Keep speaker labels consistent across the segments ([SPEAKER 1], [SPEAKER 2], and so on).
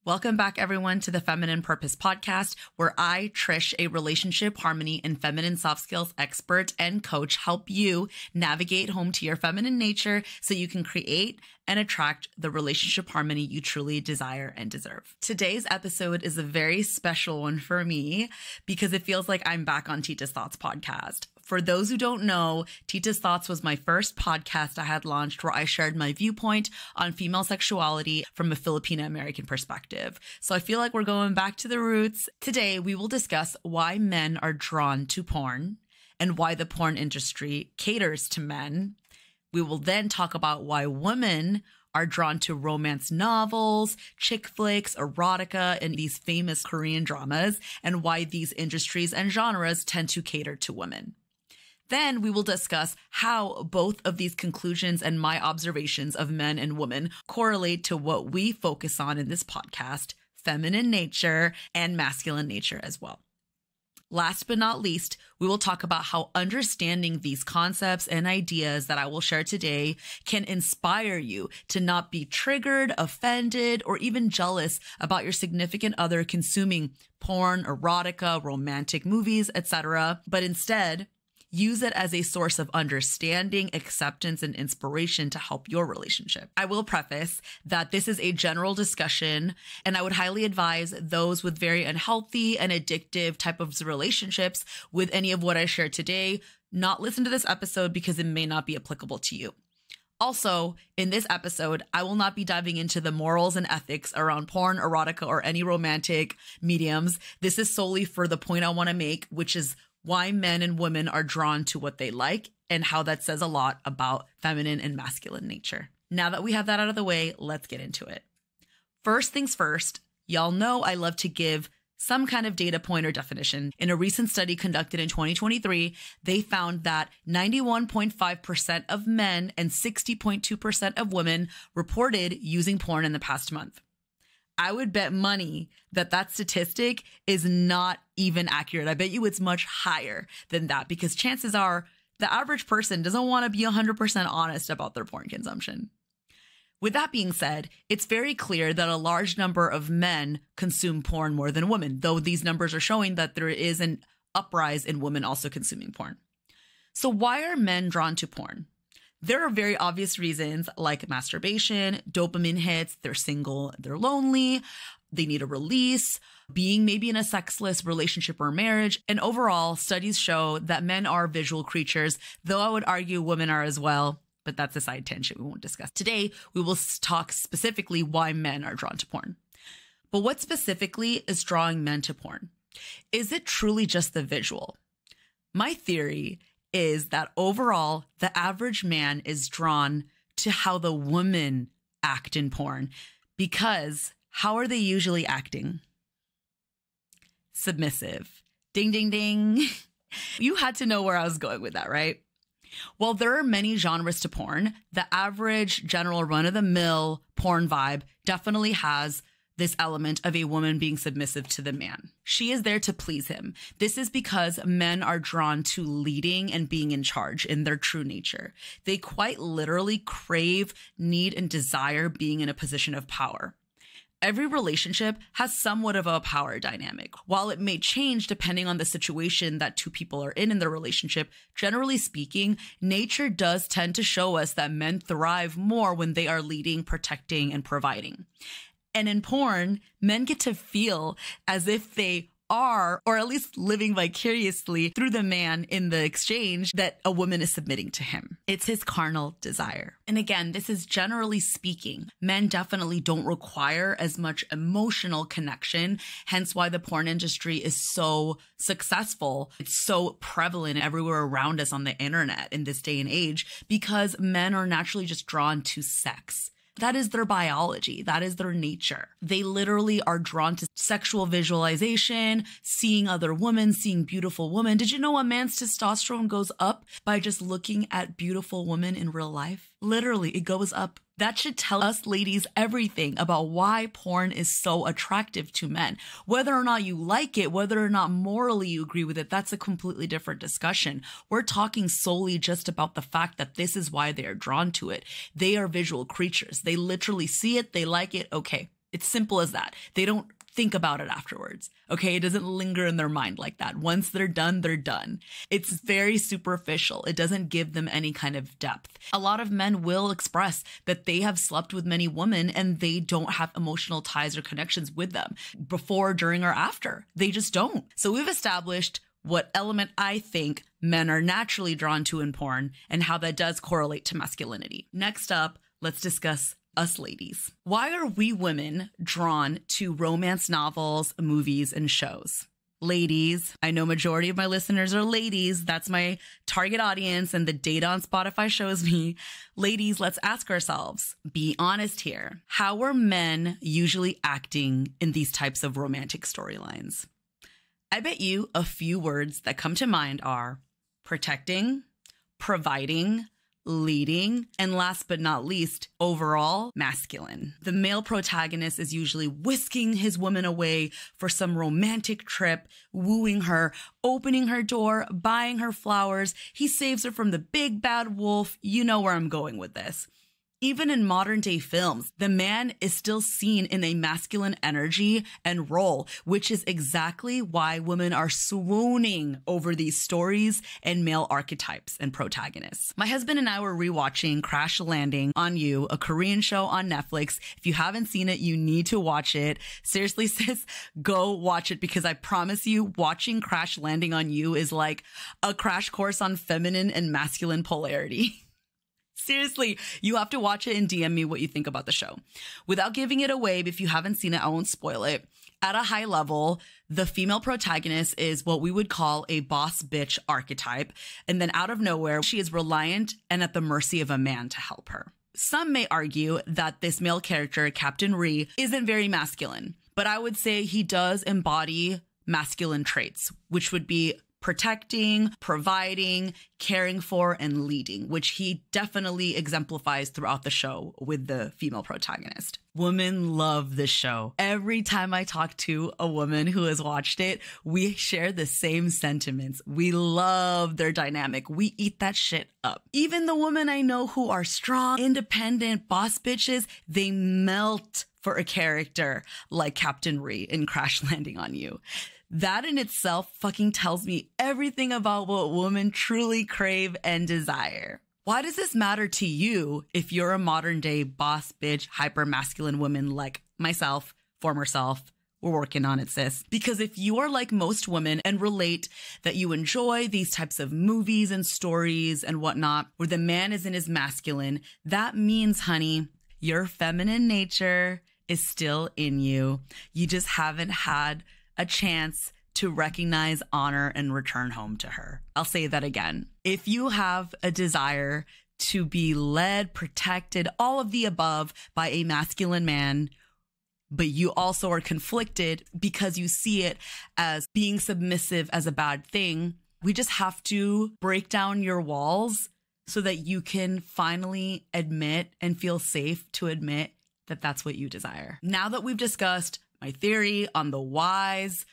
[SPEAKER 1] Welcome back, everyone, to the Feminine Purpose Podcast, where I, Trish, a relationship, harmony, and feminine soft skills expert and coach, help you navigate home to your feminine nature so you can create and attract the relationship harmony you truly desire and deserve. Today's episode is a very special one for me because it feels like I'm back on Tita's Thoughts podcast. For those who don't know, Tita's Thoughts was my first podcast I had launched where I shared my viewpoint on female sexuality from a Filipino American perspective. So I feel like we're going back to the roots. Today, we will discuss why men are drawn to porn and why the porn industry caters to men. We will then talk about why women are drawn to romance novels, chick flicks, erotica, and these famous Korean dramas, and why these industries and genres tend to cater to women. Then we will discuss how both of these conclusions and my observations of men and women correlate to what we focus on in this podcast, feminine nature and masculine nature as well. Last but not least, we will talk about how understanding these concepts and ideas that I will share today can inspire you to not be triggered, offended, or even jealous about your significant other consuming porn, erotica, romantic movies, etc., but instead use it as a source of understanding, acceptance, and inspiration to help your relationship. I will preface that this is a general discussion, and I would highly advise those with very unhealthy and addictive type of relationships with any of what I shared today not listen to this episode because it may not be applicable to you. Also, in this episode, I will not be diving into the morals and ethics around porn, erotica, or any romantic mediums. This is solely for the point I want to make, which is why men and women are drawn to what they like and how that says a lot about feminine and masculine nature. Now that we have that out of the way, let's get into it. First things first, y'all know I love to give some kind of data point or definition. In a recent study conducted in 2023, they found that 91.5% of men and 60.2% of women reported using porn in the past month. I would bet money that that statistic is not even accurate. I bet you it's much higher than that because chances are the average person doesn't want to be 100% honest about their porn consumption. With that being said, it's very clear that a large number of men consume porn more than women, though these numbers are showing that there is an uprise in women also consuming porn. So why are men drawn to porn? There are very obvious reasons like masturbation, dopamine hits, they're single, they're lonely, they need a release, being maybe in a sexless relationship or marriage. And overall, studies show that men are visual creatures, though I would argue women are as well. But that's a side tangent we won't discuss. Today, we will talk specifically why men are drawn to porn. But what specifically is drawing men to porn? Is it truly just the visual? My theory is that overall, the average man is drawn to how the women act in porn because how are they usually acting? Submissive. Ding, ding, ding. You had to know where I was going with that, right? While there are many genres to porn, the average general run-of-the-mill porn vibe definitely has this element of a woman being submissive to the man. She is there to please him. This is because men are drawn to leading and being in charge in their true nature. They quite literally crave, need, and desire being in a position of power. Every relationship has somewhat of a power dynamic. While it may change depending on the situation that two people are in their relationship, generally speaking, nature does tend to show us that men thrive more when they are leading, protecting, and providing. And in porn, men get to feel as if they are, or at least living vicariously through the man in the exchange that a woman is submitting to him. It's his carnal desire. And again, this is generally speaking. Men definitely don't require as much emotional connection, hence why the porn industry is so successful. It's so prevalent everywhere around us on the internet in this day and age because men are naturally just drawn to sex. That is their biology. That is their nature. They literally are drawn to sexual visualization, seeing other women, seeing beautiful women. Did you know a man's testosterone goes up by just looking at beautiful women in real life? Literally, it goes up. That should tell us ladies everything about why porn is so attractive to men. Whether or not you like it, whether or not morally you agree with it, that's a completely different discussion. We're talking solely just about the fact that this is why they are drawn to it. They are visual creatures. They literally see it, they like it, okay. It's simple as that. They don't think about it afterwards. Okay. It doesn't linger in their mind like that. Once they're done, they're done. It's very superficial. It doesn't give them any kind of depth. A lot of men will express that they have slept with many women and they don't have emotional ties or connections with them before, during, or after. They just don't. So we've established what element I think men are naturally drawn to in porn and how that does correlate to masculinity. Next up, let's discuss us ladies. Why are we women drawn to romance novels, movies, and shows? Ladies, I know majority of my listeners are ladies. That's my target audience, and the data on Spotify shows me. Ladies, let's ask ourselves, be honest here. How are men usually acting in these types of romantic storylines? I bet you a few words that come to mind are protecting, providing, leading, and last but not least, overall masculine. The male protagonist is usually whisking his woman away for some romantic trip, wooing her, opening her door, buying her flowers. He saves her from the big bad wolf. You know where I'm going with this. Even in modern day films, the man is still seen in a masculine energy and role, which is exactly why women are swooning over these stories and male archetypes and protagonists. My husband and I were rewatching Crash Landing on You, a Korean show on Netflix. If you haven't seen it, you need to watch it. Seriously, sis, go watch it, because I promise you, watching Crash Landing on You is like a crash course on feminine and masculine polarity. Seriously, you have to watch it and DM me what you think about the show. Without giving it away, if you haven't seen it, I won't spoil it. At a high level, the female protagonist is what we would call a boss bitch archetype. And then out of nowhere, she is reliant and at the mercy of a man to help her. Some may argue that this male character, Captain Ree, isn't very masculine, but I would say he does embody masculine traits, which would be protecting, providing, caring for, and leading, which he definitely exemplifies throughout the show with the female protagonist. Women love this show. Every time I talk to a woman who has watched it, we share the same sentiments. We love their dynamic. We eat that shit up. Even the women I know who are strong, independent boss bitches, they melt for a character like Captain Ree in Crash Landing on You. That in itself fucking tells me everything about what women truly crave and desire. Why does this matter to you if you're a modern day boss bitch, hyper masculine woman like myself, former self? We're working on it, sis. Because if you are like most women and relate that you enjoy these types of movies and stories and whatnot, where the man isn't as masculine, that means, honey, your feminine nature is still in you. You just haven't had a chance to recognize, honor, and return home to her. I'll say that again. If you have a desire to be led, protected, all of the above by a masculine man, but you also are conflicted because you see it as being submissive as a bad thing, we just have to break down your walls so that you can finally admit and feel safe to admit that that's what you desire. Now that we've discussed my theory on the whys,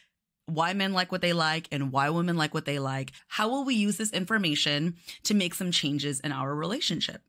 [SPEAKER 1] why men like what they like and why women like what they like, how will we use this information to make some changes in our relationship?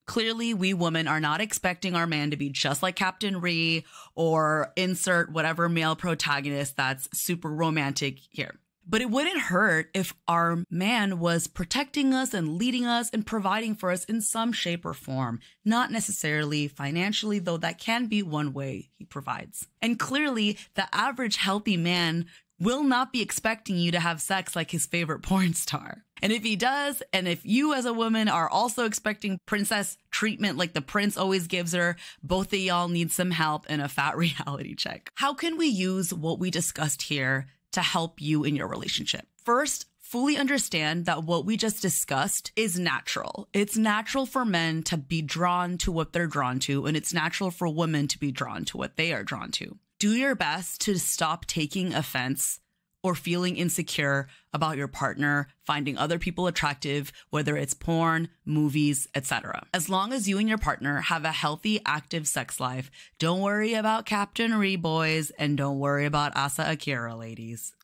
[SPEAKER 1] Clearly, we women are not expecting our man to be just like Captain Ree or insert whatever male protagonist that's super romantic here. But it wouldn't hurt if our man was protecting us and leading us and providing for us in some shape or form, not necessarily financially, though that can be one way he provides. And clearly, the average healthy man will not be expecting you to have sex like his favorite porn star. And if he does, and if you as a woman are also expecting princess treatment like the prince always gives her, both of y'all need some help and a fat reality check. How can we use what we discussed here to help you in your relationship? First, fully understand that what we just discussed is natural. It's natural for men to be drawn to what they're drawn to, and it's natural for women to be drawn to what they are drawn to. Do your best to stop taking offense or feeling insecure about your partner finding other people attractive, whether it's porn, movies, etc. As long as you and your partner have a healthy, active sex life, don't worry about Captain Ree, boys, and don't worry about Asa Akira, ladies.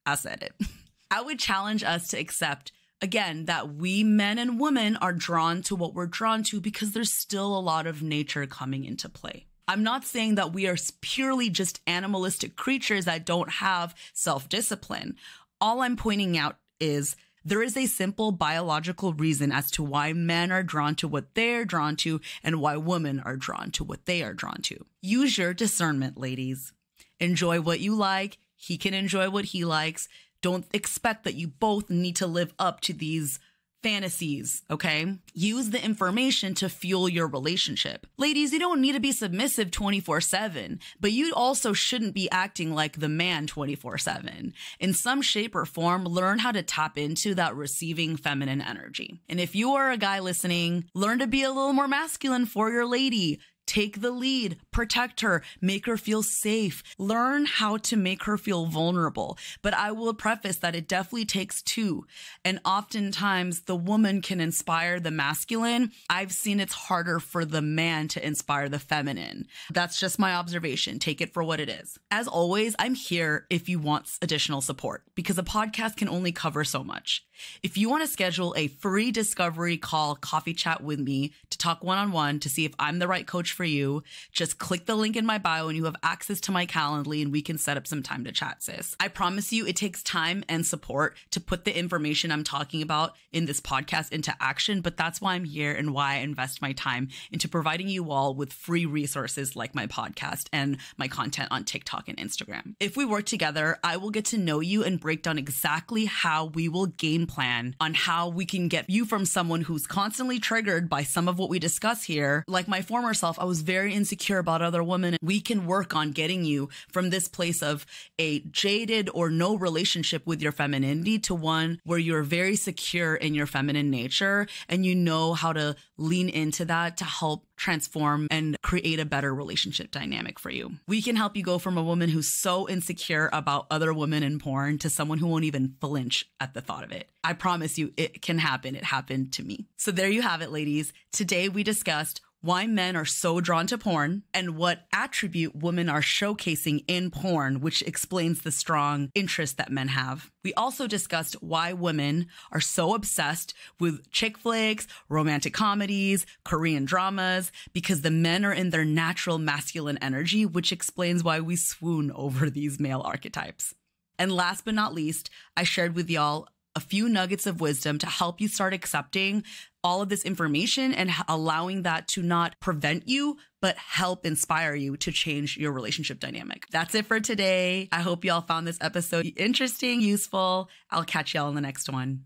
[SPEAKER 1] I said it. I would challenge us to accept, again, that we men and women are drawn to what we're drawn to because there's still a lot of nature coming into play. I'm not saying that we are purely just animalistic creatures that don't have self-discipline. All I'm pointing out is there is a simple biological reason as to why men are drawn to what they're drawn to and why women are drawn to what they are drawn to. Use your discernment, ladies. Enjoy what you like. He can enjoy what he likes. Don't expect that you both need to live up to these fantasies, okay? Use the information to fuel your relationship. Ladies, you don't need to be submissive 24/7, but you also shouldn't be acting like the man 24/7. In some shape or form, learn how to tap into that receiving feminine energy. And if you are a guy listening, learn to be a little more masculine for your lady. Take the lead, protect her, make her feel safe, learn how to make her feel vulnerable. But I will preface that it definitely takes two. And oftentimes the woman can inspire the masculine. I've seen it's harder for the man to inspire the feminine. That's just my observation. Take it for what it is. As always, I'm here if you want additional support because a podcast can only cover so much. If you want to schedule a free discovery call, coffee chat with me to talk one-on-one to see if I'm the right coach for you, just click the link in my bio and you have access to my Calendly and we can set up some time to chat, sis. I promise you it takes time and support to put the information I'm talking about in this podcast into action, but that's why I'm here and why I invest my time into providing you all with free resources like my podcast and my content on TikTok and Instagram. If we work together, I will get to know you and break down exactly how we will game plan on how we can get you from someone who's constantly triggered by some of what we discuss here. Like my former self, I was very insecure about other women. We can work on getting you from this place of a jaded or no relationship with your femininity to one where you're very secure in your feminine nature and you know how to lean into that to help transform and create a better relationship dynamic for you. We can help you go from a woman who's so insecure about other women in porn to someone who won't even flinch at the thought of it. I promise you it can happen. It happened to me. So there you have it, ladies. Today we discussed why men are so drawn to porn and what attribute women are showcasing in porn, which explains the strong interest that men have. We also discussed why women are so obsessed with chick flicks, romantic comedies, Korean dramas, because the men are in their natural masculine energy, which explains why we swoon over these male archetypes. And last but not least, I shared with y'all a few nuggets of wisdom to help you start accepting all of this information and allowing that to not prevent you, but help inspire you to change your relationship dynamic. That's it for today. I hope y'all found this episode interesting, useful. I'll catch y'all in the next one.